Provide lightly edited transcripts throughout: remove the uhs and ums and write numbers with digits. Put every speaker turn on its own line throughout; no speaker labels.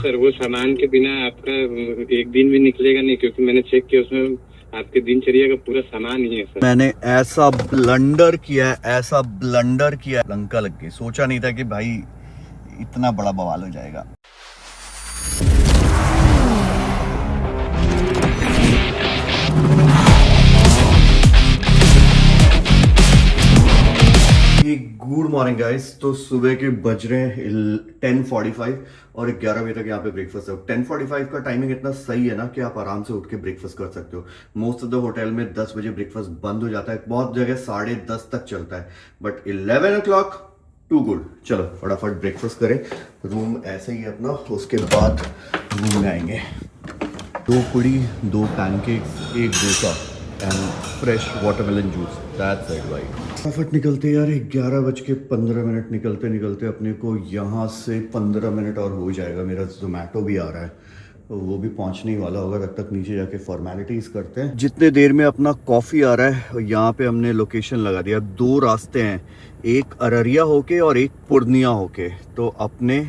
Sir वो सामान के बिना आपका एक दिन भी निकलेगा नहीं, क्योंकि मैंने चेक किया उसमें आपके दिनचर्या का पूरा सामान ही है सर।
मैंने ऐसा ब्लंडर किया है, ऐसा ब्लंडर किया है, लंका लग गई। सोचा नहीं था कि भाई इतना बड़ा बवाल हो जाएगा। Good morning guys. तो सुबह के बज रहे हैं 10:45 और 11 बजे तक यहाँ पे ब्रेकफास्ट है। 10:45 का टाइमिंग इतना सही है ना कि आप आराम से उठ के ब्रेकफास्ट कर सकते हो। मोस्ट ऑफ द होटल में 10 बजे ब्रेकफास्ट बंद हो जाता है, बहुत जगह 10:30 तक चलता है, बट 11 o'clock टू गुड। चलो फटाफट ब्रेकफास्ट करें। रूम ऐसे ही है अपना, उसके बाद रूम में आएंगे। 2 पूड़ी, 2 pancakes, 1 dosa and fresh watermelon juice. That's it भाई। फटाफट निकलते यार। 11:15 निकलते निकलते अपने को यहाँ से 15 मिनट और हो जाएगा। मेरा जोमेटो भी आ रहा है, तो वो भी पहुँचने ही वाला होगा। तब तक नीचे जाके फॉर्मेलिटीज़ करते हैं। जितने देर में अपना कॉफ़ी आ रहा है, यहाँ पे हमने लोकेशन लगा दिया। 2 रास्ते हैं, एक अररिया होके और एक पूर्णिया होके। तो अपने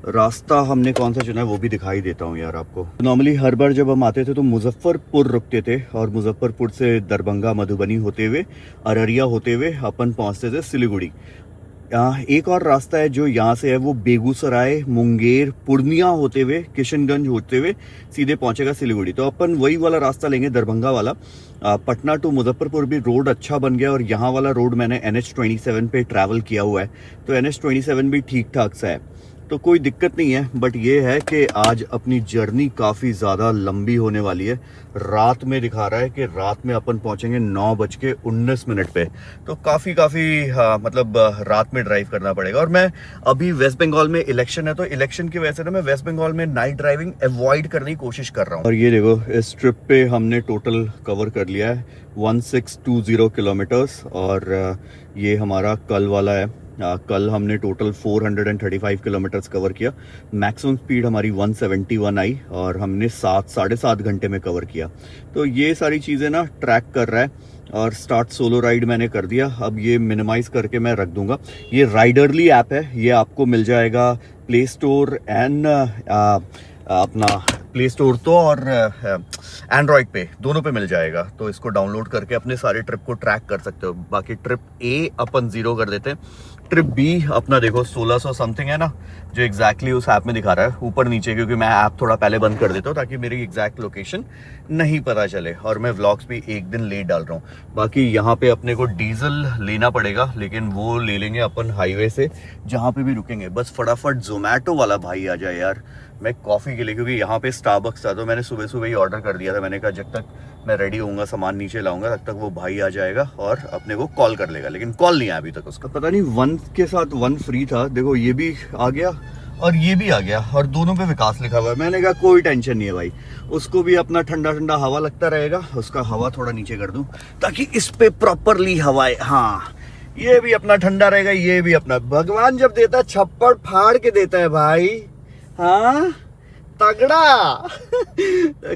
रास्ता हमने कौन सा चुना है वो भी दिखाई देता हूँ यार आपको। नॉर्मली हर बार जब हम आते थे तो मुजफ्फरपुर रुकते थे, और मुजफ्फरपुर से दरभंगा मधुबनी होते हुए अररिया होते हुए अपन पहुँचते थे सिलीगुड़ी। एक और रास्ता है जो यहाँ से है, वो बेगूसराय, मुंगेर, पूर्णिया होते हुए, किशनगंज होते हुए सीधे पहुँचेगा सिलीगुड़ी। तो अपन वही वाला रास्ता लेंगे, दरभंगा वाला। पटना टू मुजफ्फरपुर भी रोड अच्छा बन गया, और यहाँ वाला रोड मैंने NH27 पे ट्रैवल किया हुआ है, तो NH27 भी ठीक ठाक सा है, तो कोई दिक्कत नहीं है। बट ये है कि आज अपनी जर्नी काफ़ी ज़्यादा लंबी होने वाली है। रात में दिखा रहा है कि रात में अपन पहुंचेंगे 9:19 पे, तो काफ़ी मतलब रात में ड्राइव करना पड़ेगा। और मैं अभी वेस्ट बंगाल में इलेक्शन है, तो इलेक्शन की वजह से ना मैं वेस्ट बंगाल में नाइट ड्राइविंग अवॉइड करने की कोशिश कर रहा हूँ। और ये देखो, इस ट्रिप पे हमने टोटल कवर कर लिया है 1620 किलोमीटर्स, और ये हमारा कल वाला है। कल हमने टोटल 435 किलोमीटर्स कवर किया। मैक्सिमम स्पीड हमारी 171 आई, और हमने 7 साढ़े 7 घंटे में कवर किया। तो ये सारी चीज़ें ना ट्रैक कर रहा है। और स्टार्ट सोलो राइड मैंने कर दिया। अब ये मिनिमाइज करके मैं रख दूंगा। ये राइडरली ऐप है, ये आपको मिल जाएगा प्ले स्टोर एंड अपना प्ले स्टोर तो और एंड्रॉयड पे, दोनों पे मिल जाएगा। तो इसको डाउनलोड करके अपने सारे ट्रिप को ट्रैक कर सकते हो। बाकी ट्रिप ए अपन 0 कर देते हैं। ट्रिप बी अपना देखो 1600 समथिंग है ना, जो एग्जैक्टली उस ऐप में दिखा रहा है, ऊपर नीचे, क्योंकि मैं ऐप थोड़ा पहले बंद कर देता हूँ ताकि मेरी एग्जैक्ट लोकेशन नहीं पता चले। और मैं व्लॉग्स भी एक दिन लेट डाल रहा हूँ। बाकी यहाँ पे अपने को डीजल लेना पड़ेगा, लेकिन वो ले लेंगे अपन हाईवे से, जहाँ पे भी रुकेंगे। बस फटाफट जोमेटो वाला भाई आ जाए यार, मैं कॉफ़ी के लिए, क्योंकि यहाँ पे स्टारबक्स था, तो मैंने सुबह सुबह ही ऑर्डर कर दिया था। मैंने कहा जब तक मैं रेडी होऊंगा, सामान नीचे लाऊंगा, तब तक वो भाई आ जाएगा और अपने को कॉल कर लेगा। लेकिन कॉल नहीं आया अभी तक उसका। पता नहीं 1 के साथ 1 फ्री था। देखो ये भी आ गया और ये भी आ गया, और दोनों पे विकास लिखा हुआ है। मैंने कहा कोई टेंशन नहीं है भाई, उसको भी अपना ठंडा ठंडा हवा लगता रहेगा। उसका हवा थोड़ा नीचे कर दूं ताकि इस पे प्रॉपरली हवाएं, हाँ ये भी अपना ठंडा रहेगा, ये भी अपना। भगवान जब देता है छप्पड़ फाड़ के देता है भाई, हाँ तगड़ा।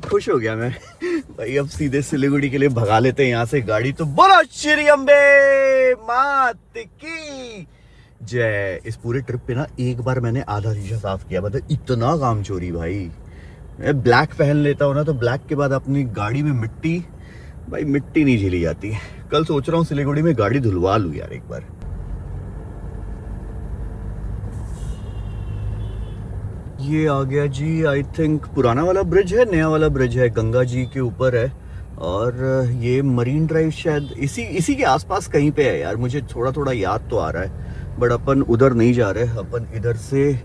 खुश हो गया मैं भाई। अब सीधे सिलीगुड़ी के लिए भगा लेते हैं यहाँ से गाड़ी। तो बोलो श्री अम्बे मात की जय। इस पूरे ट्रिप पे ना एक बार मैंने आधा शीशा साफ किया, मतलब इतना काम चोरी भाई। मैं ब्लैक पहन लेता हूँ ना, तो ब्लैक के बाद अपनी गाड़ी में मिट्टी, भाई मिट्टी नहीं झेली जाती। कल सोच रहा हूँ सिलीगुड़ी में गाड़ी धुलवा लूँ यार एक बार। ये आ गया जी, आई थिंक पुराना वाला ब्रिज है, नया वाला ब्रिज है, गंगा जी के ऊपर है। और ये मरीन ड्राइव शायद इसी के आसपास कहीं पे है यार, मुझे थोड़ा थोड़ा याद तो आ रहा है। बट अपन उधर नहीं जा रहे, अपन इधर से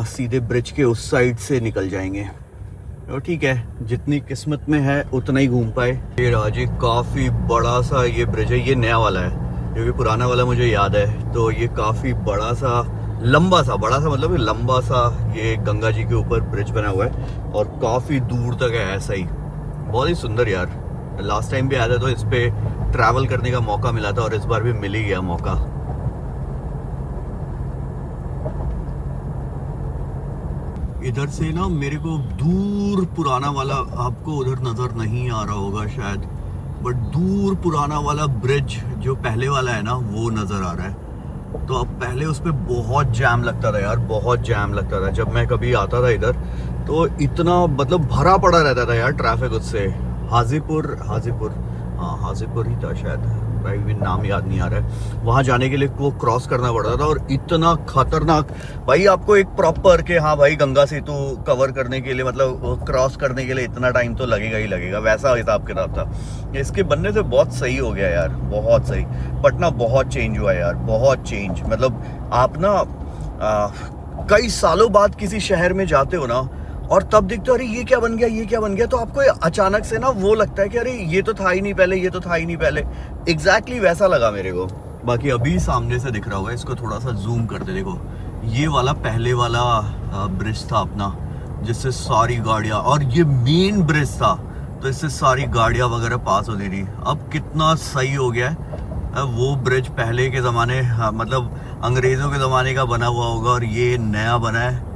सीधे ब्रिज के उस साइड से निकल जाएंगे। तो ठीक है, जितनी किस्मत में है उतना ही घूम पाए। ये राजी काफ़ी बड़ा सा ये ब्रिज है, ये नया वाला है, क्योंकि पुराना वाला मुझे याद है। तो ये काफ़ी बड़ा सा, लंबा सा, बड़ा सा मतलब लंबा सा ये गंगा जी के ऊपर ब्रिज बना हुआ है, और काफ़ी दूर तक है ऐसा ही। बहुत ही सुंदर यार। लास्ट टाइम भी आया था तो इस पे ट्रैवल करने का मौका मिला था, और इस बार भी मिल ही गया मौका। इधर से ना मेरे को दूर पुराना वाला, आपको उधर नज़र नहीं आ रहा होगा शायद, बट दूर पुराना वाला ब्रिज जो पहले वाला है ना, वो नज़र आ रहा है। तो अब पहले उस पर बहुत जैम लगता था यार, बहुत जैम लगता था। जब मैं कभी आता था इधर तो इतना मतलब भरा पड़ा रहता था यार ट्रैफिक। उससे हाजीपुर हाँ हाजीपुर ही था शायद, भाई भी नाम याद नहीं आ रहा है। वहां जाने के लिए वो क्रॉस करना पड़ता था और इतना खतरनाक भाई, आपको एक प्रॉपर के हाँ भाई गंगा सेतु कवर करने के लिए मतलब क्रॉस करने के लिए इतना टाइम तो लगेगा ही लगेगा, वैसा हिसाब किताब था। इसके बनने से बहुत सही हो गया यार, बहुत सही। पटना बहुत चेंज हुआ यार, बहुत चेंज। मतलब आप ना कई सालों बाद किसी शहर में जाते हो ना और तब देखते हो अरे ये क्या बन गया, ये क्या बन गया, तो आपको अचानक से ना वो लगता है कि अरे ये तो था ही नहीं पहले, ये तो था ही नहीं पहले। एग्जैक्टली वैसा लगा मेरे को। बाकी अभी सामने से दिख रहा होगा, इसको थोड़ा सा जूम करते देखो, ये वाला पहले वाला ब्रिज था अपना, जिससे सारी गाड़ियां, और ये मेन ब्रिज था तो इससे सारी गाड़ियां वगैरह पास होती थी। अब कितना सही हो गया है। वो ब्रिज पहले के ज़माने मतलब अंग्रेज़ों के ज़माने का बना हुआ होगा और ये नया बना है।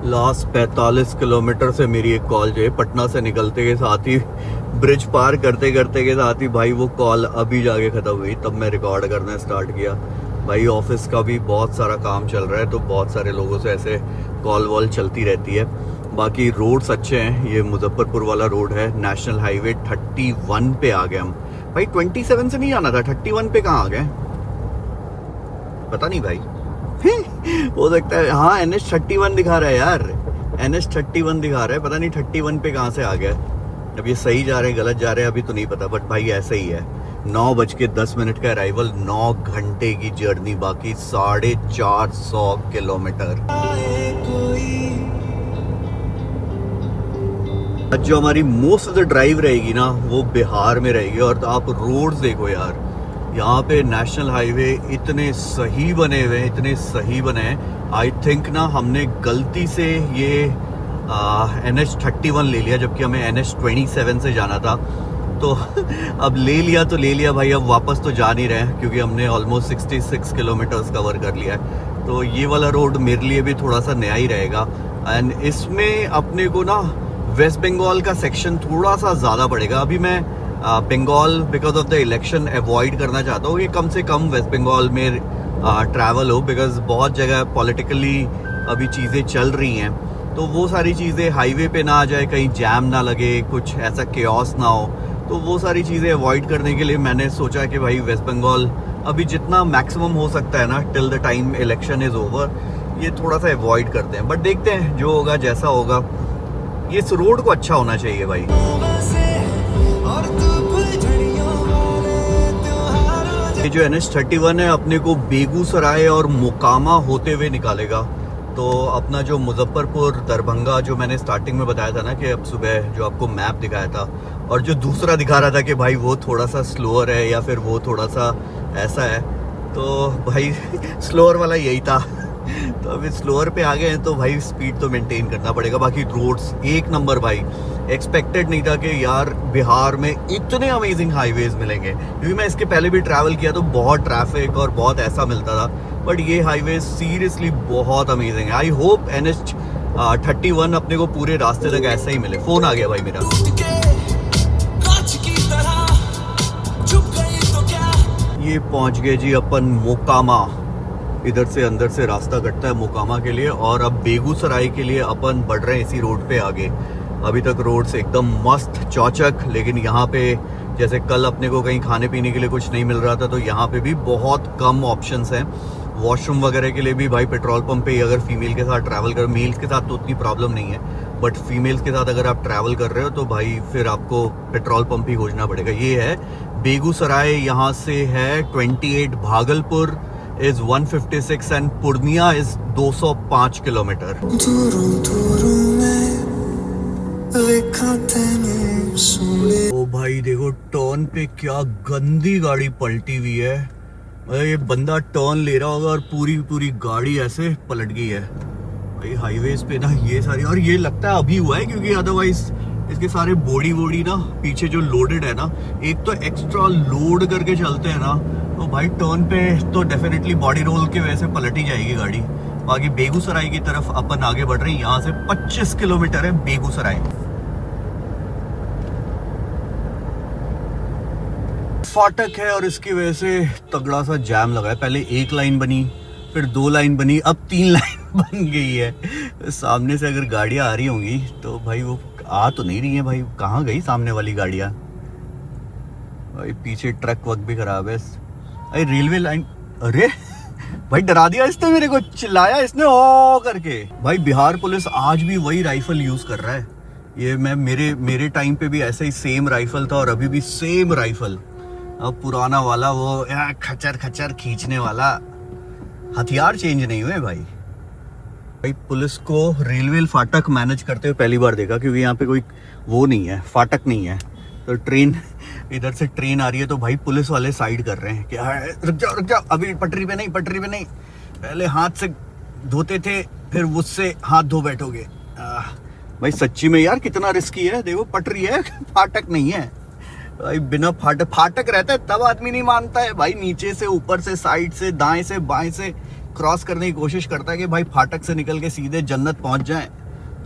लास्ट 45 किलोमीटर से मेरी एक कॉल जो है पटना से निकलते के साथ ही, ब्रिज पार करते करते के साथ ही भाई वो कॉल अभी जाके ख़त्म हुई। तब मैं रिकॉर्ड करना स्टार्ट किया। भाई ऑफिस का भी बहुत सारा काम चल रहा है तो बहुत सारे लोगों से ऐसे कॉल वॉल चलती रहती है। बाकी रोड्स अच्छे हैं। ये मुजफ्फरपुर वाला रोड है, नेशनल हाईवे 31 पे आ गए हम। भाई 27 से नहीं आना था, 31 पे कहाँ आ गए पता नहीं भाई। हो सकता है हाँ, NH 31 दिखा रहा है यार, NH 31 दिखा रहा है, पता नहीं 31 पे कहाँ से आ गया। अब ये सही जा रहे हैं गलत जा रहे हैं अभी तो नहीं पता, बट भाई ऐसे ही है। 9:10 का अराइवल, 9 घंटे की जर्नी बाकी, 450 किलोमीटर। आज जो हमारी मोस्ट ऑफ द ड्राइव रहेगी ना वो बिहार में रहेगी। और आप रोड्स देखो यार, यहाँ पे नेशनल हाईवे इतने सही बने हुए हैं, इतने सही बने हैं। आई थिंक ना हमने गलती से ये NH 31 ले लिया, जबकि हमें NH 27 से जाना था। तो अब ले लिया तो ले लिया भाई, अब वापस तो जा नहीं रहे हैं क्योंकि हमने ऑलमोस्ट 66 किलोमीटर्स कवर कर लिया है। तो ये वाला रोड मेरे लिए भी थोड़ा सा नया ही रहेगा। एंड इसमें अपने को ना वेस्ट बंगाल का सेक्शन थोड़ा सा ज़्यादा पड़ेगा। अभी मैं Bengal because of the election avoid करना चाहता हूँ कि कम से कम वेस्ट बंगाल में ट्रैवल हो, बिकॉज बहुत जगह पॉलिटिकली अभी चीज़ें चल रही हैं। तो वो सारी चीज़ें हाईवे पे ना आ जाए, कहीं जैम ना लगे, कुछ ऐसा केओस ना हो। तो वो सारी चीज़ें अवॉइड करने के लिए मैंने सोचा कि भाई वेस्ट बंगाल अभी जितना मैक्सिमम हो सकता है ना till the time election is over, ये थोड़ा सा अवॉइड करते हैं। बट देखते हैं जो होगा जैसा होगा। ये इस रोड को अच्छा होना चाहिए भाई। ये जो NH 31 है अपने को बेगूसराय और मोकामा होते हुए निकालेगा। तो अपना जो मुजफ्फरपुर दरभंगा जो मैंने स्टार्टिंग में बताया था ना कि अब सुबह जो आपको मैप दिखाया था, और जो दूसरा दिखा रहा था कि भाई वो थोड़ा सा स्लोअर है या फिर वो थोड़ा सा ऐसा है, तो भाई स्लोअर वाला यही था। तो अभी स्लोअर पे आ गए हैं तो भाई स्पीड तो मेंटेन करना पड़ेगा। बाकी रोड्स एक नंबर भाई, एक्सपेक्टेड नहीं था कि यार बिहार में इतने अमेजिंग हाईवेज मिलेंगे, क्योंकि मैं इसके पहले भी ट्रैवल किया तो बहुत ट्रैफिक और बहुत ऐसा मिलता था। बट ये हाईवे सीरियसली बहुत अमेजिंग है। आई होप NH 31 अपने को पूरे रास्ते तक ऐसा ही मिले। फोन आ गया भाई मेरा। ये पहुंच गए जी अपन मोकामा। इधर से अंदर से रास्ता कटता है मोकामा के लिए, और अब बेगूसराय के लिए अपन बढ़ रहे हैं इसी रोड पे आगे। अभी तक रोड्स एकदम मस्त चौचक, लेकिन यहाँ पे जैसे कल अपने को कहीं खाने पीने के लिए कुछ नहीं मिल रहा था तो यहाँ पे भी बहुत कम ऑप्शंस हैं। वॉशरूम वगैरह के लिए भी भाई पेट्रोल पंप पे ही अगर फीमेल के साथ ट्रैवल कर, मेल्स के साथ तो उतनी प्रॉब्लम नहीं है, बट फीमेल्स के साथ अगर आप ट्रैवल कर रहे हो तो भाई फिर आपको पेट्रोल पंप ही खोजना पड़ेगा। ये है बेगूसराय, यहाँ से है 28, Bhagalpur is 156 and Purnia is 205 kilometre. ओ भाई देखो टर्न पे क्या गंदी गाड़ी पलटी हुई है। ये बंदा टर्न ले रहा होगा और पूरी पूरी गाड़ी ऐसे पलट गई है भाई हाईवेज पे ना। ये सारी, और ये लगता है अभी हुआ है क्योंकि अदरवाइज इसके सारे बॉडी ना पीछे जो लोडेड है ना, एक तो एक्स्ट्रा लोड करके चलते हैं ना, तो भाई टर्न पे तो डेफिनेटली बॉडी रोल के वजह से पलट ही जाएगी गाड़ी। बाकी बेगूसराय की तरफ अपन आगे बढ़ रहे हैं। यहाँ से 25 किलोमीटर है बेगूसराय। फाटक है और इसकी वजह से तगड़ा सा जाम लगा है। पहले एक लाइन बनी, फिर 2 लाइन बनी, अब 3 लाइन बन गई है। सामने से अगर गाड़ियां आ रही होंगी तो भाई वो आ तो नहीं रही है भाई, कहाँ गई सामने वाली गाड़ियां भाई। पीछे ट्रक वक्त भी खराब है। अरे रेलवे लाइन, अरे भाई डरा दिया इसने मेरे को, चिल्लाया इसने ओ करके। भाई बिहार पुलिस आज भी वही राइफल यूज कर रहा है। ये मैं मेरे टाइम पे भी ऐसा ही सेम राइफल था और अभी भी सेम राइफल। अब पुराना वाला वो खचर खचर खींचने वाला, हथियार चेंज नहीं हुए भाई। भाई पुलिस को रेलवे फाटक मैनेज करते हुए पहली बार देखा, क्योंकि यहाँ पे कोई वो नहीं है, फाटक नहीं है। तो ट्रेन इधर से ट्रेन आ रही है तो भाई पुलिस वाले साइड कर रहे हैं कि रुक जाओ अभी पटरी पे नहीं, पटरी पे नहीं। पहले हाथ से धोते थे, फिर उससे हाथ धो बैठोगे। भाई सच्ची में यार कितना रिस्की है। देखो पटरी है, फाटक नहीं है भाई। बिना फाटक रहता है तब आदमी नहीं मानता है भाई। नीचे से, ऊपर से, साइड से, दाएं से, बाएं से क्रॉस करने की कोशिश करता है कि भाई फाटक से निकल के सीधे जन्नत पहुंच जाए।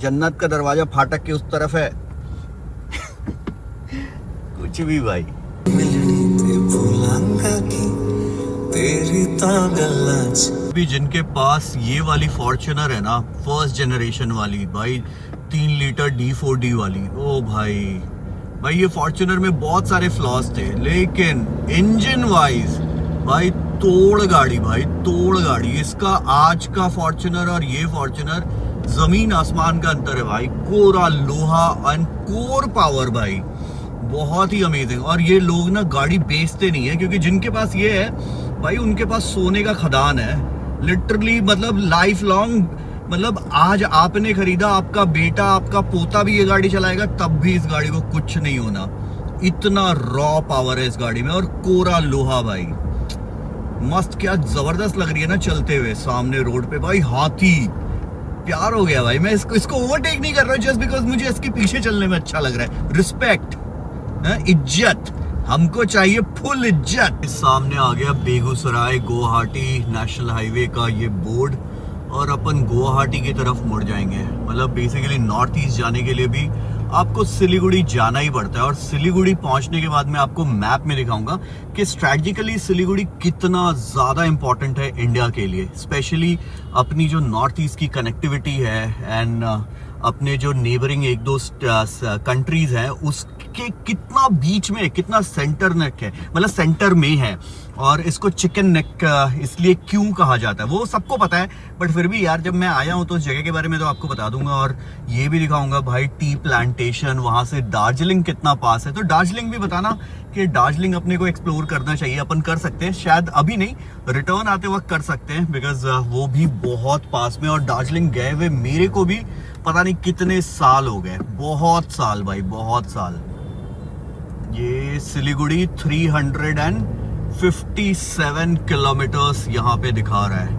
जन्नत का दरवाजा फाटक के उस तरफ है। कुछ भी भाई। भी जिनके पास ये वाली फॉर्च्यूनर है ना, फर्स्ट जनरेशन वाली भाई, 3 लीटर D4D वाली, ओ भाई ये फॉर्च्यूनर में बहुत सारे फ्लॉज थे, लेकिन इंजन वाइज भाई तोड़ गाड़ी भाई, तोड़ गाड़ी। इसका आज का फॉर्च्यूनर और ये फॉर्च्यूनर जमीन आसमान का अंतर है भाई। कोरा लोहा एंड कोर पावर भाई, बहुत ही अमेजिंग। और ये लोग ना गाड़ी बेचते नहीं है, क्योंकि जिनके पास ये है भाई उनके पास सोने का खदान है लिटरली। मतलब लाइफ लॉन्ग, मतलब आज आपने खरीदा, आपका बेटा, आपका पोता भी ये गाड़ी चलाएगा तब भी इस गाड़ी को कुछ नहीं होना। इतना रॉ पावर है इस गाड़ी में। और कोरा लोहा भाई, मस्त, क्या जबरदस्त लग रही है ना चलते हुए सामने रोड पे भाई। हाथी, प्यार हो गया भाई। मैं इसको ओवरटेक नहीं कर रहा हूँ जस्ट बिकॉज मुझे इसके पीछे चलने में अच्छा लग रहा है। रिस्पेक्ट, इज्जत, हमको चाहिए फुल इज्जत। सामने आ गया बेगूसराय गुवाहाटी नेशनल हाईवे का ये बोर्ड, और अपन गुवाहाटी की तरफ मुड़ जाएंगे। मतलब बेसिकली नॉर्थ ईस्ट जाने के लिए भी आपको सिलीगुड़ी जाना ही पड़ता है। और सिलीगुड़ी पहुंचने के बाद मैं आपको मैप में दिखाऊंगा कि स्ट्रैटेजिकली सिलीगुड़ी कितना ज़्यादा इंपॉर्टेंट है इंडिया के लिए, स्पेशली अपनी जो नॉर्थ ईस्ट की कनेक्टिविटी है एंड अपने जो नेबरिंग 1-2 कंट्रीज हैं उसके कितना बीच में, कितना सेंटर नेक है, मतलब सेंटर में है। और इसको चिकन नेक इसलिए क्यों कहा जाता है वो सबको पता है, बट फिर भी यार जब मैं आया हूँ तो उस जगह के बारे में तो आपको बता दूंगा। और ये भी दिखाऊंगा भाई टी प्लांटेशन, वहां से दार्जिलिंग कितना पास है। तो दार्जिलिंग भी बताना कि दार्जिलिंग अपने को एक्सप्लोर करना चाहिए। अपन कर सकते हैं, शायद अभी नहीं, रिटर्न आते वक्त कर सकते हैं, बिकॉज वो भी बहुत पास में। और दार्जिलिंग गए हुए मेरे को भी पता नहीं कितने साल हो गए, बहुत साल भाई, बहुत साल। ये सिलीगुड़ी 357 किलोमीटर्स यहाँ पे दिखा रहा है।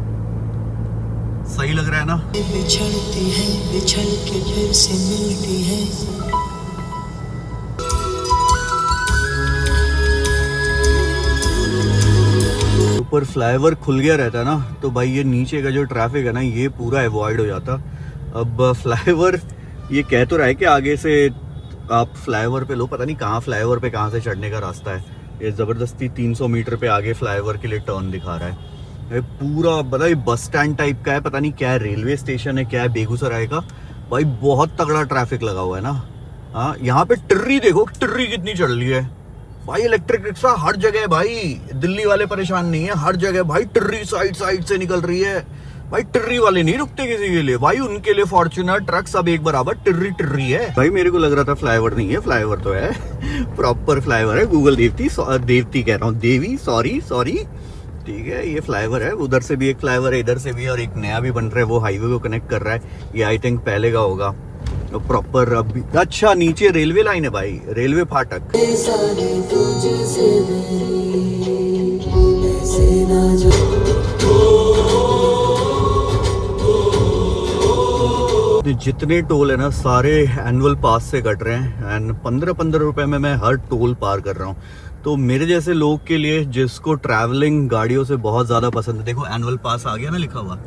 सही लग रहा है ना? बिछड़ती है, बिछड़ के फिर से मिलती है। ऊपर फ्लाईओवर खुल गया रहता है ना, तो भाई ये नीचे का जो ट्रैफिक है ना ये पूरा अवॉइड हो जाता। अब फ्लाईओवर ये कह तो रहा है कि आगे से आप फ्लाईओवर पे लो, पता नहीं कहाँ फ्लाईओवर पे कहाँ से चढ़ने का रास्ता है। ये ज़बरदस्ती 300 मीटर पे आगे फ्लाईओवर के लिए टर्न दिखा रहा है। ये पूरा पता है बस स्टैंड टाइप का है, पता नहीं क्या है, रेलवे स्टेशन है क्या है बेगूसराय का। भाई बहुत तगड़ा ट्रैफिक लगा हुआ है ना। हाँ, यहाँ पे टिर्री देखो, टिर्री कितनी चढ़ रही है भाई। इलेक्ट्रिक रिक्शा हर जगह है भाई, दिल्ली वाले परेशान नहीं है, हर जगह भाई टिर्री साइड से निकल रही है भाई। टिर्री वाले नहीं रुकते किसी के लिए भाई, उनके लिए फॉर्च्यूनर ट्रक सब एक बराबर, टिर्री है भाई। मेरे को लग रहा था फ्लाईओवर नहीं है, फ्लाईओवर तो है, प्रॉपर फ्लाईओवर है। गूगल देवती कह रहा हूँ, देवी, सॉरी ठीक है। ये फ्लाईओवर है, उधर से भी एक फ्लाईओवर है, इधर से भी, और एक नया भी बन रहा है, वो हाईवे को कनेक्ट कर रहा है। ये आई थिंक पहले का होगा प्रॉपर। अभी अच्छा नीचे रेलवे लाइन है भाई, रेलवे फाटक। जितने टोल है ना सारे एनुअल पास से कट रहे हैं, एंड 15 रुपए में मैं हर टोल पार कर रहा हूँ। तो मेरे जैसे लोग के लिए जिसको ट्रैवलिंग गाड़ियों से बहुत ज़्यादा पसंद है, देखो एनुअल पास आ गया ना लिखा हुआ,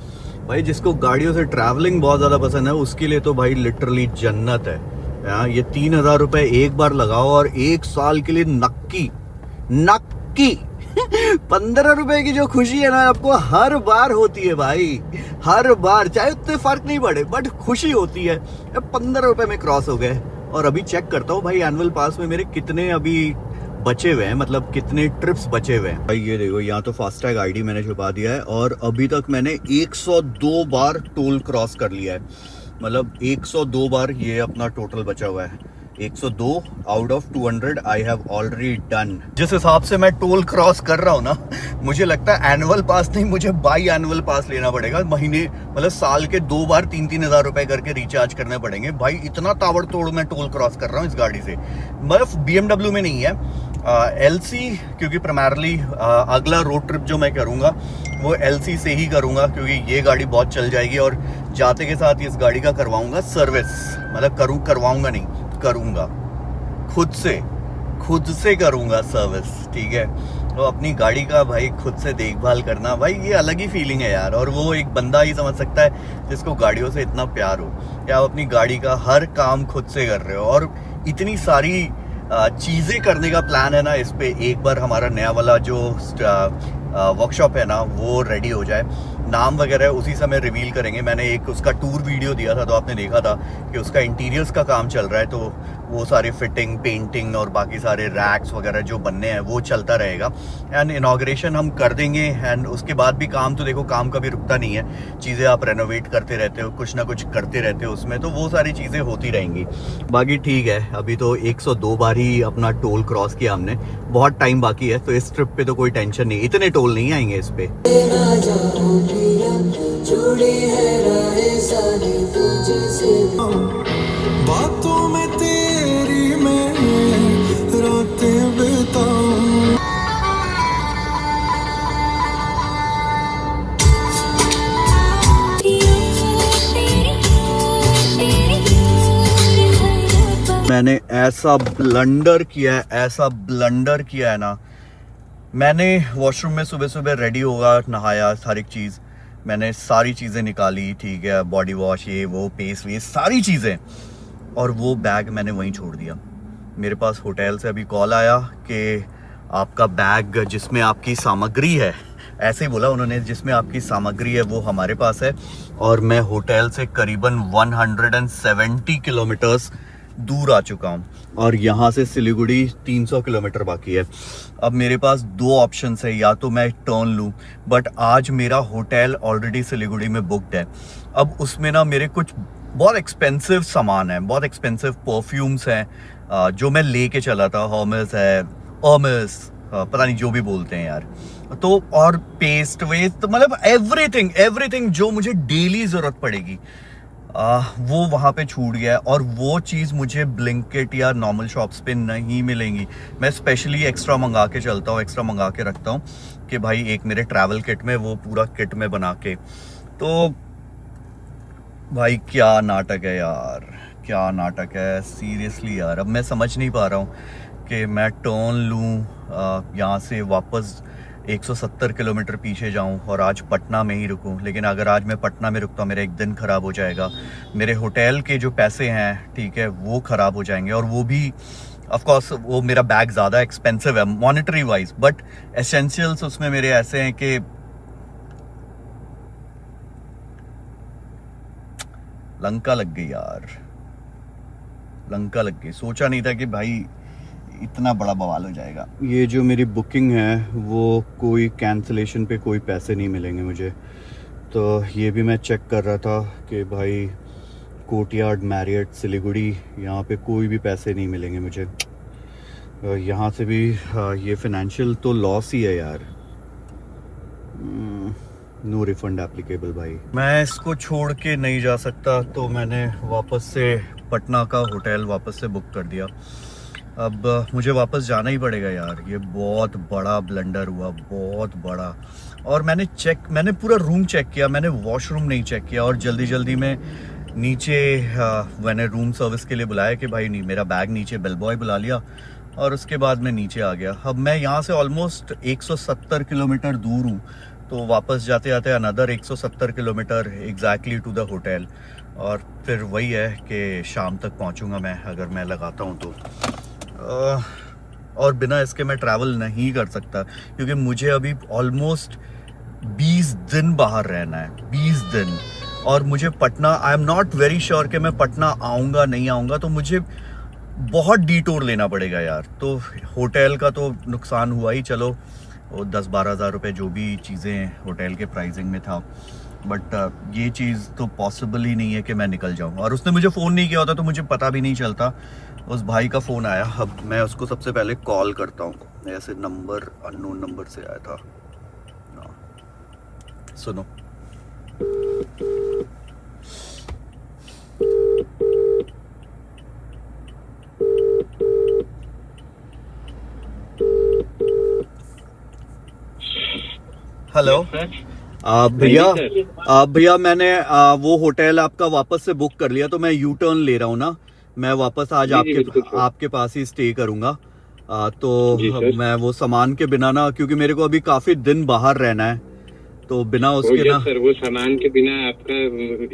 भाई जिसको गाड़ियों से ट्रैवलिंग बहुत ज़्यादा पसंद है उसके लिए तो भाई लिटरली जन्नत है। ये 3,000 रुपये एक बार लगाओ और 1 साल के लिए नक्की नक्की 15 रुपए की जो खुशी है ना आपको हर बार होती है भाई, हर बार, चाहे उतने फर्क नहीं पड़े बट खुशी होती है। 15 रुपए में क्रॉस हो गए। और अभी चेक करता हूँ भाई एनुअल पास में मेरे कितने अभी बचे हुए हैं, मतलब कितने ट्रिप्स बचे हुए हैं। भाई ये देखो यहाँ तो फास्टैग आईडी मैंने छुपा दिया है और अभी तक मैंने 102 बार टोल क्रॉस कर लिया है, मतलब 102 बार ये अपना टोटल बचा हुआ है। 102 out of 200 I have already done. जिस हिसाब से मैं टोल क्रॉस कर रहा हूँ ना, मुझे लगता है एनुअल पास नहीं, मुझे बाई एनुअल पास लेना पड़ेगा। महीने मतलब साल के 2 बार 3-3 हज़ार रुपए करके रिचार्ज करने पड़ेंगे भाई। इतना ताबड़तोड़ मैं टोल क्रॉस कर रहा हूँ इस गाड़ी से। मतलब BMW में नहीं है, LC, क्योंकि प्राइमरली अगला रोड ट्रिप जो मैं करूँगा वो LC से ही करूँगा, क्योंकि ये गाड़ी बहुत चल जाएगी। और जाते के साथ इस गाड़ी का करवाऊँगा सर्विस, मतलब करवाऊँगा नहीं, करूँगा खुद से करूँगा सर्विस, ठीक है। तो अपनी गाड़ी का भाई खुद से देखभाल करना भाई ये अलग ही फीलिंग है यार। और वो एक बंदा ही समझ सकता है जिसको गाड़ियों से इतना प्यार हो, कि आप अपनी गाड़ी का हर काम खुद से कर रहे हो। और इतनी सारी चीज़ें करने का प्लान है ना इस पे, एक बार हमारा नया वाला जो वर्कशॉप है ना वो रेडी हो जाए, नाम वगैरह उसी समय रिवील करेंगे। मैंने एक उसका टूर वीडियो दिया था तो आपने देखा था कि उसका इंटीरियर्स का काम चल रहा है, तो वो सारे फिटिंग, पेंटिंग और बाकी सारे रैक्स वगैरह जो बनने हैं वो चलता रहेगा। एंड इनॉग्रेशन हम कर देंगे। एंड उसके बाद भी काम तो देखो, काम कभी रुकता नहीं है, चीज़ें आप रेनोवेट करते रहते हो, कुछ ना कुछ करते रहते हो उसमें, तो वो सारी चीज़ें होती रहेंगी। बाकी ठीक है, अभी तो 102 बार ही अपना टोल क्रॉस किया हमने, बहुत टाइम बाकी है, तो इस ट्रिप पे तो कोई टेंशन नहीं, इतने टोल नहीं आएंगे इस पे।
बातों में तेरी मैं रातें बिताऊं।
मैंने ऐसा ब्लंडर किया है ना। मैंने वॉशरूम में सुबह सुबह रेडी होगा, नहाया, सारी चीज़ मैंने सारी चीज़ें निकाली, ठीक है, बॉडी वॉश, ये वो, पेस्ट, ये सारी चीज़ें, और वो बैग मैंने वहीं छोड़ दिया। मेरे पास होटल से अभी कॉल आया कि आपका बैग जिसमें आपकी सामग्री है, ऐसे ही बोला उन्होंने, जिसमें आपकी सामग्री है वो हमारे पास है। और मैं होटल से करीबन 170 किलोमीटर्स दूर आ चुका हूँ और यहाँ से सिलीगुड़ी 300 किलोमीटर बाकी है। अब मेरे पास 2 ऑप्शंस है, या तो मैं टर्न लूँ, बट आज मेरा होटल ऑलरेडी सिलीगुड़ी में बुकड है। अब उसमें ना मेरे कुछ बहुत एक्सपेंसिव सामान है, बहुत एक्सपेंसिव परफ्यूम्स हैं जो मैं लेके चला था, हर्मेस है, पता नहीं जो भी बोलते हैं यार, तो और पेस्ट वेस्ट, तो मतलब एवरीथिंग जो मुझे डेली ज़रूरत पड़ेगी वो वहाँ पे छूट गया है। और वो चीज़ मुझे ब्लिंकिट या नॉर्मल शॉप्स पे नहीं मिलेंगी। मैं स्पेशली एक्स्ट्रा मंगा के चलता हूँ, एक्स्ट्रा मंगा के रखता हूँ कि भाई एक मेरे ट्रैवल किट में, वो पूरा किट में बना के। तो भाई क्या नाटक है यार, क्या नाटक है सीरियसली यार। अब मैं समझ नहीं पा रहा हूँ कि मैं टर्न लूँ यहाँ से वापस 170 किलोमीटर पीछे जाऊं और आज पटना में ही रुकूं। लेकिन अगर आज मैं पटना में रुकता हूं, मेरा एक दिन ख़राब हो जाएगा, मेरे होटल के जो पैसे हैं, ठीक है, वो ख़राब हो जाएंगे। और वो भी ऑफ कोर्स वो मेरा बैग ज़्यादा एक्सपेंसिव है मॉनेटरी वाइज, बट एसेंशियल्स उसमें मेरे ऐसे हैं कि लंका लग गई यार, लंका लग गई। सोचा नहीं था कि भाई इतना बड़ा बवाल हो जाएगा। ये जो मेरी बुकिंग है वो कोई कैंसिलेशन पे कोई पैसे नहीं मिलेंगे मुझे, तो ये भी मैं चेक कर रहा था कि भाई कोर्टयार्ड मैरियट सिलीगुड़ी, यहाँ पे कोई भी पैसे नहीं मिलेंगे मुझे। यहाँ से भी ये फाइनेंशियल तो लॉस ही है यार, नो रिफंड एप्लीकेबल। भाई मैं इसको छोड़ के नहीं जा सकता, तो मैंने वापस से पटना का होटल वापस से बुक कर दिया। अब मुझे वापस जाना ही पड़ेगा यार, ये बहुत बड़ा ब्लंडर हुआ, बहुत बड़ा। और मैंने पूरा रूम चेक किया, मैंने वॉशरूम नहीं चेक किया, और जल्दी जल्दी में नीचे मैंने रूम सर्विस के लिए बुलाया कि भाई नहीं, मेरा बैग नीचे, बेल बॉय बुला लिया, और उसके बाद मैं नीचे आ गया। अब मैं यहाँ से ऑलमोस्ट 170 किलोमीटर दूर हूँ, तो वापस जाते जाते another 170 kilometre exactly to the hotel, और फिर वही है कि शाम तक पहुंचूंगा मैं, अगर मैं लगाता हूं तो। और बिना इसके मैं ट्रैवल नहीं कर सकता, क्योंकि मुझे अभी ऑलमोस्ट 20 दिन बाहर रहना है, 20 दिन। और मुझे Patna, I am not very sure कि मैं पटना आऊँगा नहीं आऊँगा, तो मुझे बहुत डिटूर लेना पड़ेगा यार। तो होटल का तो नुकसान हुआ ही, चलो वो 10-12 हज़ार रुपये जो भी चीज़ें होटल के प्राइसिंग में था, बट ये चीज़ तो पॉसिबल ही नहीं है कि मैं निकल जाऊँ। और उसने मुझे फ़ोन नहीं किया होता तो मुझे पता भी नहीं चलता। उस भाई का फ़ोन आया, अब मैं उसको सबसे पहले कॉल करता हूँ। ऐसे नंबर अननोन नंबर से आया था, सुनो। हेलो भैया मैंने वो होटल आपका वापस से बुक कर लिया, तो मैं यू टर्न ले रहा हूँ ना, मैं वापस आज आपके पास ही स्टे करूँगा। तो मैं वो सामान के बिना ना, क्योंकि मेरे को अभी काफी दिन बाहर रहना है, तो बिना उसके ना
सर वो सामान के बिना आपका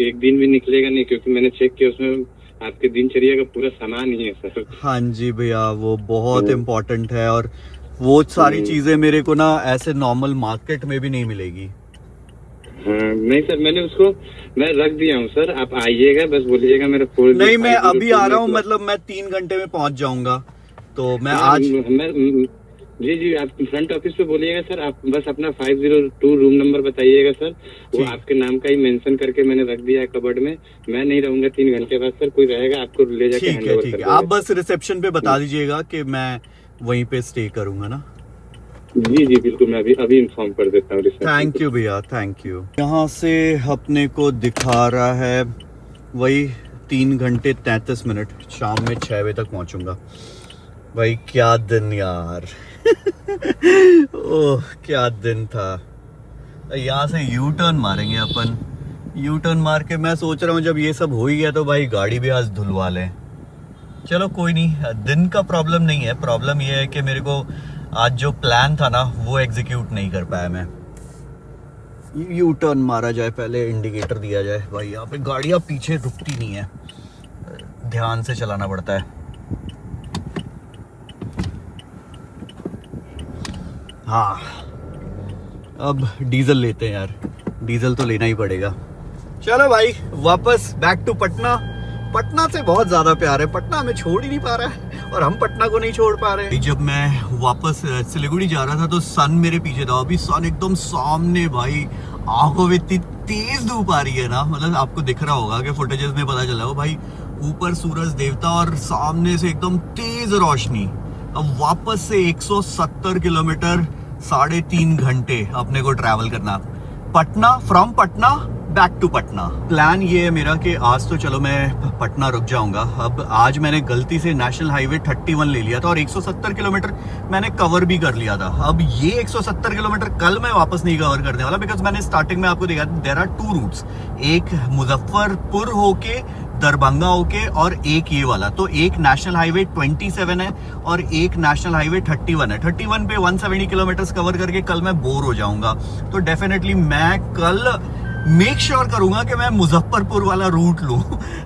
एक दिन भी निकलेगा नहीं, क्योंकि मैंने चेक किया उसमें आपके दिनचर्या का पूरा सामान ही है सर।
हाँ जी भैया, वो बहुत इम्पोर्टेंट है, और वो सारी चीजें मेरे को ना ऐसे नॉर्मल मार्केट में भी नहीं मिलेगी।
हाँ, नहीं सर, मैं रख दिया हूँ सर, आप आइएगा, बस बोलिएगा मेरा फोन।
नहीं, मैं अभी आ रहा हूँ, मतलब मैं 3 घंटे में पहुंच जाऊंगा, तो मैं आज
जी आप फ्रंट ऑफिस पे बोलिएगा सर, आप बस अपना 502 रूम नंबर बताइएगा सर, वो आपके नाम का ही मेंशन करके मैंने रख दिया है कबर्ड में। मैं नहीं रहूंगा 3 घंटे बाद सर, कोई रहेगा आपको ले जाके हैंडओवर कर देगा।
आप बस रिसेप्शन पे बता दीजिएगा कि मैं वहीं पे स्टे करूंगा ना।
जी बिल्कुल, मैं अभी इन्फॉर्म कर देता हूँ।
थैंक यू भैया, थैंक यू। यहाँ से अपने को दिखा रहा है वही 3 घंटे 33 मिनट, शाम में 6 बजे तक पहुँचूंगा। भाई क्या दिन यार ओह क्या दिन था। यहाँ से यू टर्न मारेंगे अपन, यू टर्न मार के मैं सोच रहा हूँ जब ये सब हो ही गया तो भाई गाड़ी भी आज धुलवा लें। चलो कोई नहीं, दिन का प्रॉब्लम नहीं है, प्रॉब्लम ये है कि मेरे को आज जो प्लान था ना वो एग्जीक्यूट नहीं कर पाया मैं। यू टर्न मारा जाए, पहले इंडिकेटर दिया जाए। भाई यहाँ पे गाड़ियाँ पीछे रुकती नहीं है, ध्यान से चलाना पड़ता है। हाँ, अब डीजल लेते हैं यार, डीजल तो लेना ही पड़ेगा। चलो भाई वापस बैक टू पटना। पटना से बहुत ज्यादा प्यार है, पटना हमें छोड़ ही नहीं पा रहा है और हम पटना को नहीं छोड़ पा रहे। जब मैं वापस सिलीगुड़ी जा रहा था तो सन मेरे पीछे था, अभी सन एकदम सामने, भाई आंखों में इतनी तेज धूप आ रही है ना, मतलब आपको दिख रहा होगा कि फुटेजेस में पता चला हो भाई, ऊपर सूरज देवता और सामने से एकदम तेज रोशनी। अब वापस से 170 किलोमीटर 3.5 घंटे अपने को ट्रैवल करना, Patna, from Patna back to Patna. Plan ये है मेरा कि आज तो चलो मैं पटना रुक जाऊंगा। अब आज मैंने गलती से नेशनल हाईवे 31 ले लिया था और 170 किलोमीटर मैंने कवर भी कर लिया था। अब ये 170 किलोमीटर कल मैं वापस नहीं कवर करने वाला, बिकॉज मैंने स्टार्टिंग में आपको देखा देयर आर 2 रूट्स, एक मुजफ्फरपुर होके दरभंगा होके और एक ये वाला। तो एक नेशनल हाईवे 27 है और एक नेशनल हाईवे 31 है। 31 पे 170 किलोमीटर कवर करके कल मैं बोर हो जाऊंगा, तो डेफिनेटली मैं कल मेक श्योर करूंगा कि मैं मुजफ्फरपुर वाला रूट लूं।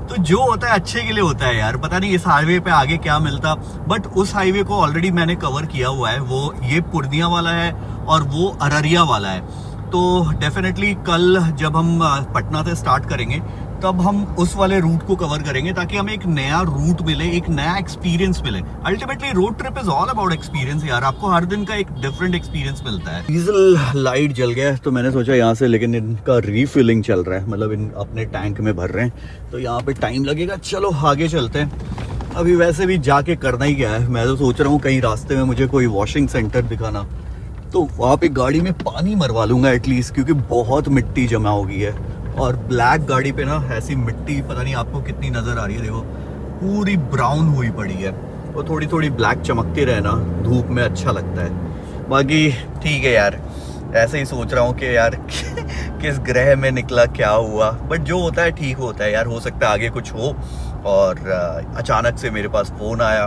तो जो होता है अच्छे के लिए होता है यार, पता नहीं इस हाईवे पे आगे क्या मिलता, बट उस हाईवे को ऑलरेडी मैंने कवर किया हुआ है, वो ये पूर्णिया वाला है और वो अररिया वाला है। तो डेफिनेटली कल जब हम पटना से स्टार्ट करेंगे तब हम उस वाले रूट को कवर करेंगे, ताकि हमें एक नया रूट मिले, एक नया एक्सपीरियंस मिले। Ultimately road trip is all about experience यार, आपको हर दिन का एक डिफरेंट एक्सपीरियंस मिलता है। डीजल लाइट जल गया है तो मैंने सोचा यहाँ से, लेकिन इनका रीफिलिंग चल रहा है, मतलब इन अपने टैंक में भर रहे हैं, तो यहाँ पे टाइम लगेगा। चलो आगे चलते हैं। अभी वैसे भी जाके करना ही क्या है, मैं तो सोच रहा हूँ कहीं रास्ते में मुझे कोई वॉशिंग सेंटर दिखाना, तो वहाँ पे गाड़ी में पानी मरवा लूंगा एटलीस्ट, क्योंकि बहुत मिट्टी जमा हो गई है। और ब्लैक गाड़ी पे ना ऐसी मिट्टी पता नहीं आपको कितनी नजर आ रही है, देखो पूरी ब्राउन हुई पड़ी है, वो थोड़ी थोड़ी ब्लैक चमकती रहे ना धूप में, अच्छा लगता है। बाकी ठीक है यार, ऐसे ही सोच रहा हूँ कि यार किस ग्रह में निकला क्या हुआ, बट जो होता है ठीक होता है यार, हो सकता है आगे कुछ हो। और अचानक से मेरे पास फ़ोन आया,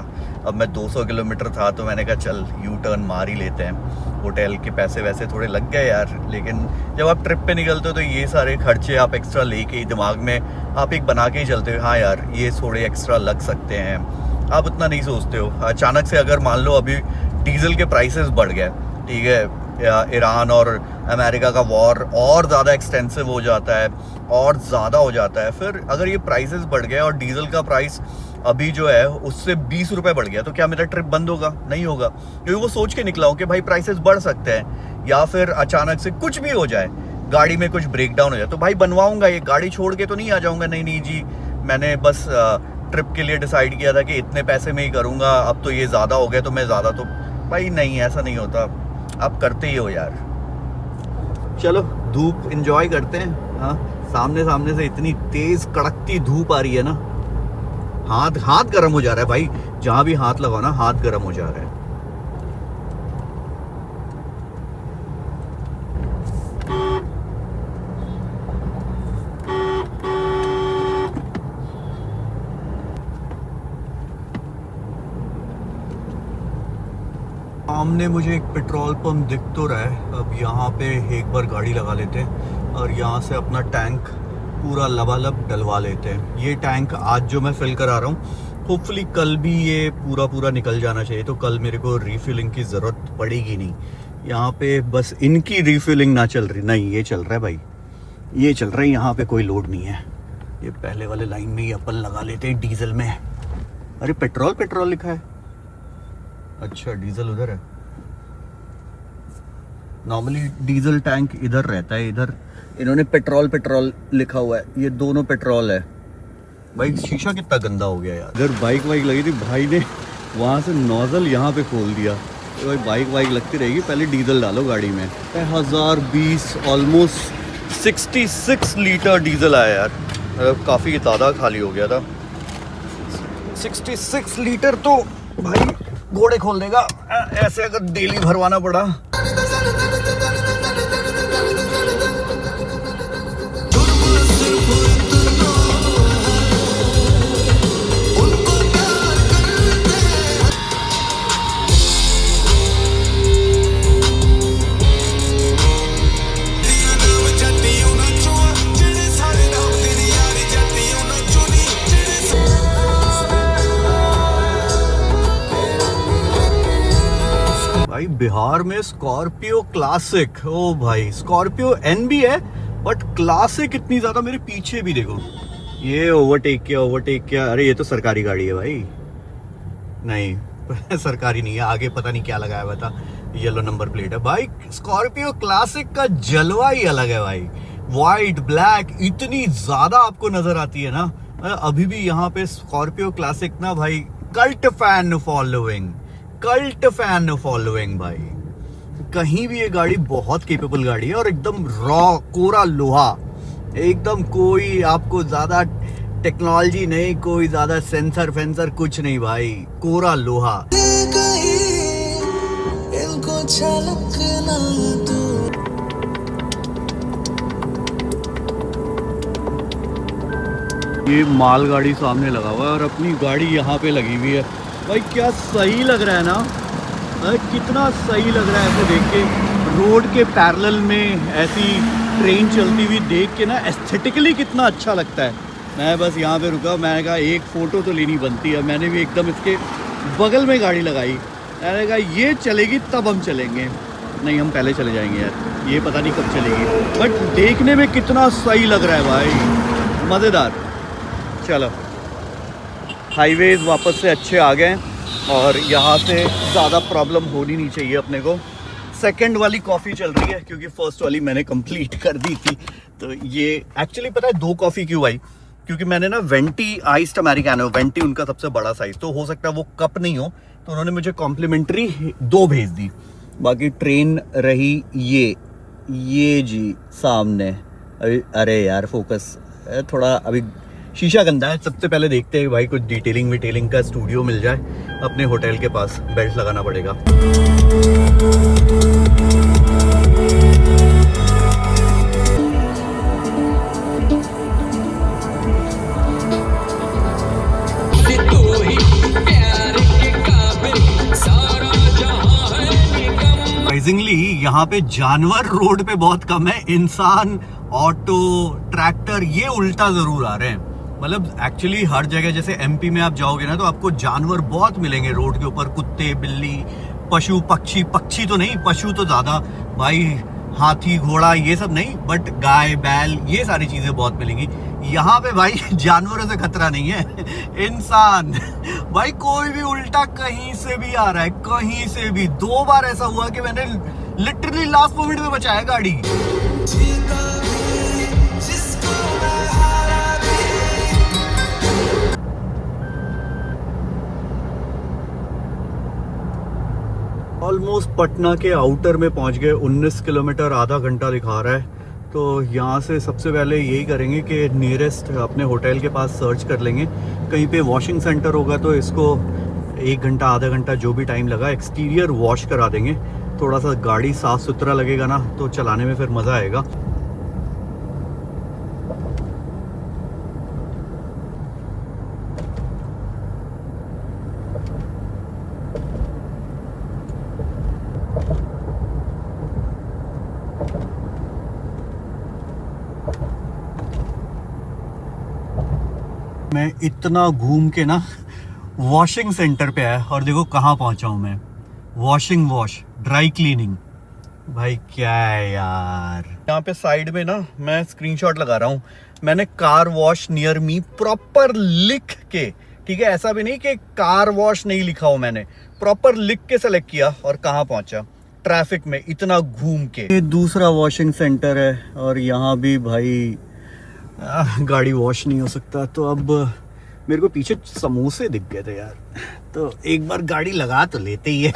अब मैं 200 किलोमीटर था तो मैंने कहा चल यू टर्न मार ही लेते हैं। होटल के पैसे वैसे थोड़े लग गए यार, लेकिन जब आप ट्रिप पे निकलते हो तो ये सारे खर्चे आप एक्स्ट्रा लेके ही दिमाग में आप एक बना के ही चलते हो, हाँ यार ये थोड़े एक्स्ट्रा लग सकते हैं, आप उतना नहीं सोचते हो। अचानक से अगर मान लो अभी डीजल के प्राइसेस बढ़ गए, ठीक है, ईरान और अमेरिका का वॉर और ज़्यादा एक्सटेंसिव हो जाता है और ज़्यादा हो जाता है, फिर अगर ये प्राइसेस बढ़ गए और डीजल का प्राइस अभी जो है उससे 20 रुपये बढ़ गया, तो क्या मेरा ट्रिप बंद होगा? नहीं होगा, क्योंकि वो सोच के निकला हूँ कि भाई प्राइसेस बढ़ सकते हैं या फिर अचानक से कुछ भी हो जाए, गाड़ी में कुछ ब्रेक डाउन हो जाए, तो भाई बनवाऊंगा, ये गाड़ी छोड़ के तो नहीं आ जाऊंगा, नहीं जी मैंने बस ट्रिप के लिए डिसाइड किया था कि इतने पैसे में ही करूँगा, अब तो ये ज़्यादा हो गया तो मैं ज़्यादा, तो भाई नहीं, ऐसा नहीं होता, आप करते ही हो यार। चलो धूप एंजॉय करते हैं। हाँ, सामने से इतनी तेज कड़कती धूप आ रही है ना, हाथ गर्म हो जा रहा है भाई, जहां भी हाथ लगाओ ना हाथ गर्म हो जा रहा है। सामने मुझे एक पेट्रोल पंप दिख तो रहा है, अब यहाँ पे एक बार गाड़ी लगा लेते हैं और यहाँ से अपना टैंक पूरा लबालब डलवा लेते हैं। ये टैंक आज जो मैं फिल करा रहा हूँ, होपफुली कल भी ये पूरा निकल जाना चाहिए, तो कल मेरे को रीफिलिंग की ज़रूरत पड़ेगी नहीं। यहाँ पे बस इनकी रीफिलिंग ना चल रही, नहीं ये चल रहा है भाई, ये चल रहा है, यहाँ पे कोई लोड नहीं है। ये पहले वाले लाइन में ही अपन लगा लेते हैं डीजल में। अरे पेट्रोल लिखा है, अच्छा डीजल उधर है। नॉर्मली डीजल टैंक इधर रहता है, इधर इन्होंने पेट्रोल लिखा हुआ है, ये दोनों पेट्रोल है। भाई शीशा कितना गंदा हो गया यार। इधर बाइक लगी थी, भाई ने वहां से नोजल यहाँ पे खोल दिया। तो भाई बाइक लगती रहेगी, पहले डीजल डालो गाड़ी में। 1020 ऑलमोस्ट 66 लीटर डीजल आया यार, काफ़ी ज़्यादा खाली हो गया था। 66 लीटर तो भाई घोड़े खोल देगा ऐसे अगर डेली भरवाना पड़ा। भाई बिहार में स्कॉर्पियो क्लासिक, ओ भाई स्कॉर्पियो एन भी है बट क्लासिक इतनी ज्यादा। मेरे पीछे भी देखो, ये ओवरटेक किया। अरे ये तो सरकारी गाड़ी है भाई, नहीं सरकारी नहीं है, आगे पता नहीं क्या लगाया हुआ था, येलो नंबर प्लेट है भाई। स्कॉर्पियो क्लासिक का जलवा ही अलग है भाई, वाइट ब्लैक इतनी ज्यादा आपको नजर आती है ना। अभी भी यहाँ पे स्कॉर्पियो क्लासिक ना भाई कल्ट फैन फॉलोइंग भाई, कहीं भी ये गाड़ी बहुत केपेबल गाड़ी है और एकदम रॉ कोरा लोहा, एकदम कोई आपको ज्यादा टेक्नोलॉजी नहीं, कोई ज्यादा सेंसर कुछ नहीं भाई, कोरा लोहा। ये मालगाड़ी सामने लगा हुआ है और अपनी गाड़ी यहाँ पे लगी हुई है भाई, क्या सही लग रहा है ना, कितना सही लग रहा है ऐसे देख के, रोड के पैरेलल में ऐसी ट्रेन चलती हुई देख के ना, एस्थेटिकली कितना अच्छा लगता है। मैं बस यहाँ पे रुका, मैंने कहा एक फ़ोटो तो लेनी बनती है, मैंने भी एकदम इसके बगल में गाड़ी लगाई, मैंने कहा ये चलेगी तब हम चलेंगे, नहीं हम पहले चले जाएंगे यार, ये पता नहीं कब चलेगी, बट देखने में कितना सही लग रहा है भाई, मज़ेदार। चलो हाईवेज वापस से अच्छे आ गए और यहाँ से ज़्यादा प्रॉब्लम होनी नहीं चाहिए अपने को। सेकंड वाली कॉफ़ी चल रही है क्योंकि फर्स्ट वाली मैंने कंप्लीट कर दी थी। तो ये एक्चुअली पता है 2 कॉफ़ी क्यों आई, क्योंकि मैंने ना वेंटी आइस्ड अमेरिकानो, वेंटी उनका सबसे बड़ा साइज़, तो हो सकता है वो कप नहीं हो, तो उन्होंने मुझे कॉम्प्लीमेंट्री 2 भेज दी। बाकी ट्रेन रही ये जी सामने। अरे यार फोकस थोड़ा अभी शीशा गंदा है। सबसे पहले देखते हैं भाई कुछ डिटेलिंग का स्टूडियो मिल जाए अपने होटल के पास, बेल्ट लगाना पड़ेगा।
सरप्राइजिंगली यहाँ पे जानवर रोड पे बहुत कम है, इंसान, ऑटो, ट्रैक्टर ये उल्टा जरूर आ रहे हैं। मतलब एक्चुअली हर जगह जैसे एमपी में आप जाओगे ना तो आपको जानवर बहुत मिलेंगे रोड के ऊपर, कुत्ते, बिल्ली, पशु पक्षी, पक्षी तो नहीं, पशु तो ज्यादा भाई, हाथी, घोड़ा ये सब नहीं, बट गाय, बैल ये सारी चीजें बहुत मिलेंगी। यहाँ पे भाई जानवरों से खतरा नहीं है, इंसान भाई कोई भी उल्टा कहीं से भी आ रहा है, कहीं से भी। 2 बार ऐसा हुआ कि मैंने लिटरली लास्ट मोमेंट में बचाया गाड़ी। ऑलमोस्ट पटना के आउटर में पहुंच गए, 19 किलोमीटर, आधा घंटा दिखा रहा है। तो यहाँ से सबसे पहले यही करेंगे कि नियरेस्ट अपने होटल के पास सर्च कर लेंगे, कहीं पे वॉशिंग सेंटर होगा तो इसको 1 घंटा आधा घंटा जो भी टाइम लगा एक्सटीरियर वॉश करा देंगे। थोड़ा सा गाड़ी साफ़ सुथरा लगेगा ना तो चलाने में फिर मज़ा आएगा। मैं इतना घूम के ना वॉशिंग सेंटर पे आया और देखो कहाँ पहुंचा हूँ मैं, वॉशिंग वॉश, ड्राई क्लीनिंग। भाई क्या है यार, यहाँ पे साइड में ना मैं स्क्रीनशॉट लगा रहा हूँ, मैंने car wash near me proper लिख के, ठीक है, ऐसा भी नहीं कि कार वॉश नहीं लिखा हो, मैंने प्रॉपर लिख के सेलेक्ट किया और कहाँ पहुंचा, ट्रैफिक में इतना घूम के। ये दूसरा वॉशिंग सेंटर है और यहाँ भी भाई गाड़ी वॉश नहीं हो सकता। तो अब मेरे को पीछे समोसे दिख गए थे यार, तो एक बार गाड़ी लगा तो लेते ही है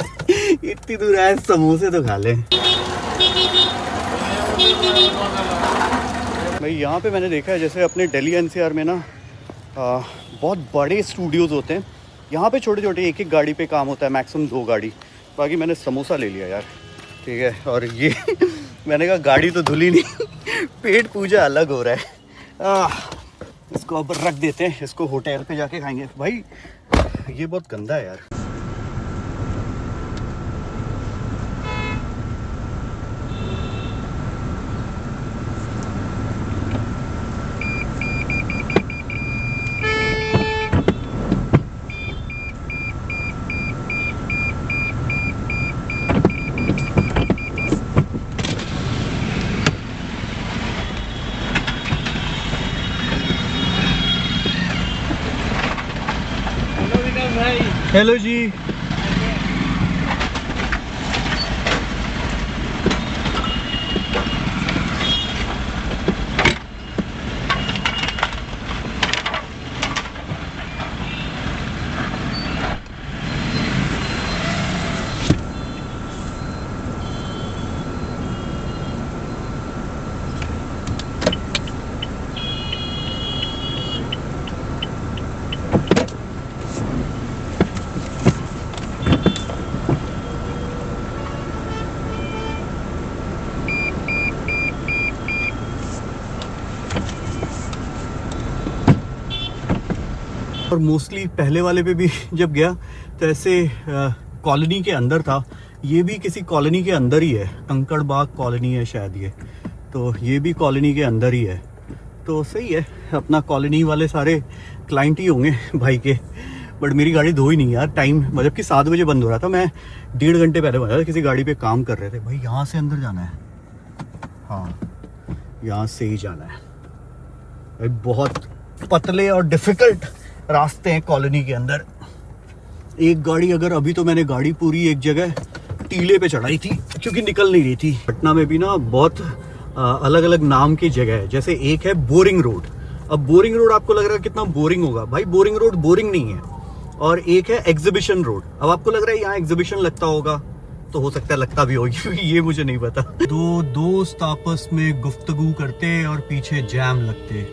इतनी दूर आए, समोसे तो खा लें। भाई यहाँ पे मैंने देखा है जैसे अपने दिल्ली एनसीआर में ना बहुत बड़े स्टूडियोज होते हैं, यहाँ पे छोटे छोटे एक एक गाड़ी पे काम होता है, मैक्सिमम 2 गाड़ी। बाकी मैंने समोसा ले लिया यार, ठीक है। और ये मैंने कहा गाड़ी तो धुली नहीं पेट पूजा अलग हो रहा है। इसको अब रख देते हैं, इसको होटल पे जाके खाएंगे। भाई ये बहुत गंदा है यार। हेलो जी। और मोस्टली पहले वाले पे भी जब गया तो ऐसे कॉलोनी के अंदर था, ये भी किसी कॉलोनी के अंदर ही है, कंकड़ बाग कॉलोनी है शायद ये, तो ये भी कॉलोनी के अंदर ही है। तो सही है, अपना कॉलोनी वाले सारे क्लाइंट ही होंगे भाई के। बट मेरी गाड़ी धोई नहीं यार, टाइम मतलब कि 7 बजे बंद हो रहा था, मैं 1.5 घंटे पहले पहुंचा था, किसी गाड़ी पे काम कर रहे थे। भाई यहाँ से अंदर जाना है, हाँ यहाँ से ही जाना है भाई। बहुत पतले और डिफिकल्ट रास्ते हैं कॉलोनी के अंदर। एक गाड़ी अगर अभी तो मैंने गाड़ी पूरी एक जगह टीले पे चढ़ाई थी क्योंकि निकल नहीं रही थी। पटना में भी ना बहुत अलग अलग नाम की जगह है, जैसे एक है बोरिंग रोड। अब बोरिंग रोड आपको लग रहा है कितना बोरिंग होगा, भाई बोरिंग रोड बोरिंग नहीं है। और एक है एग्जीबिशन रोड। अब आपको लग रहा है यहाँ एग्जीबिशन लगता होगा, तो हो सकता है लगता भी होगी ये मुझे नहीं पता। दो दोस्त आपस में गुफ्तगू करते और पीछे जैम लगते।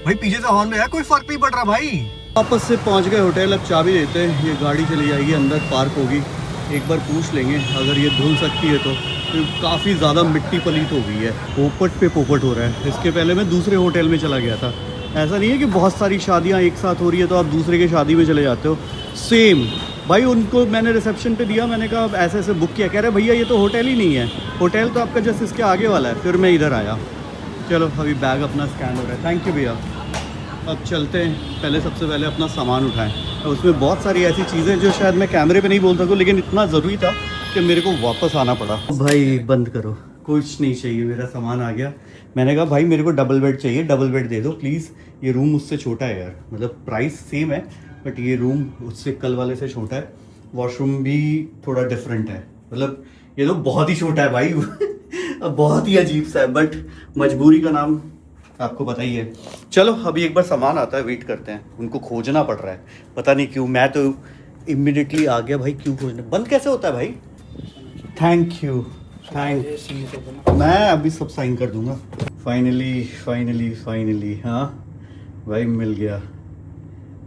भाई पीछे से हॉर्न में यार कोई फर्क नहीं पड़ रहा भाई। वापस से पहुंच गए होटल, अब चाबी देते हैं, ये गाड़ी चली जाएगी अंदर, पार्क होगी। एक बार पूछ लेंगे अगर ये धुल सकती है तो काफ़ी ज़्यादा मिट्टी पलीत हो गई है, पोपट पे पोपट हो रहा है। इसके पहले मैं दूसरे होटल में चला गया था। ऐसा नहीं है कि बहुत सारी शादियां एक साथ हो रही है तो आप दूसरे के शादी में चले जाते हो, सेम भाई उनको मैंने रिसेप्शन पे दिया, मैंने कहा ऐसे ऐसे बुक किया, कह रहे भैया ये तो होटल ही नहीं है, होटल तो आपका जस्ट इसके आगे वाला है। फिर मैं इधर आया। चलो अभी बैग अपना स्कैन हो रहा है, थैंक यू भैया। अब चलते हैं, पहले सबसे पहले अपना सामान उठाएं। और उसमें बहुत सारी ऐसी चीज़ें जो शायद मैं कैमरे पे नहीं बोल सकूँ, लेकिन इतना ज़रूरी था कि मेरे को वापस आना पड़ा। भाई बंद करो, कुछ नहीं चाहिए, मेरा सामान आ गया। मैंने कहा भाई मेरे को डबल बेड चाहिए, डबल बेड दे दो प्लीज़, ये रूम मुझसे छोटा है यार, मतलब प्राइस सेम है बट ये रूम उससे कल वाले से छोटा है, वॉशरूम भी थोड़ा डिफरेंट है, मतलब ये तो बहुत ही छोटा है भाई बहुत ही अजीब सा है, बट मजबूरी का नाम आपको पता ही है। चलो अभी एक बार सामान आता है, वेट करते हैं, उनको खोजना पड़ रहा है, पता नहीं क्यों। मैं तो इमिडिएटली आ गया भाई, क्यों खोजना, बंद कैसे होता है भाई? थैंक यू, मैं अभी सब साइन कर दूंगा। फाइनली फाइनली फाइनली, हाँ भाई मिल गया,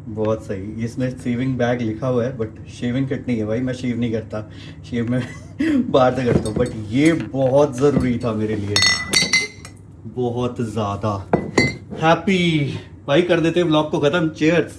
बहुत सही। इसमें सेविंग बैग लिखा हुआ है बट शेविंग किट नहीं है भाई, मैं शेव नहीं करता, शेव में बाहर से करता हूँ, बट ये बहुत ज़रूरी था मेरे लिए, बहुत ज़्यादा। हैप्पी भाई, कर देते व्लॉग को ख़त्म। चीयर्स।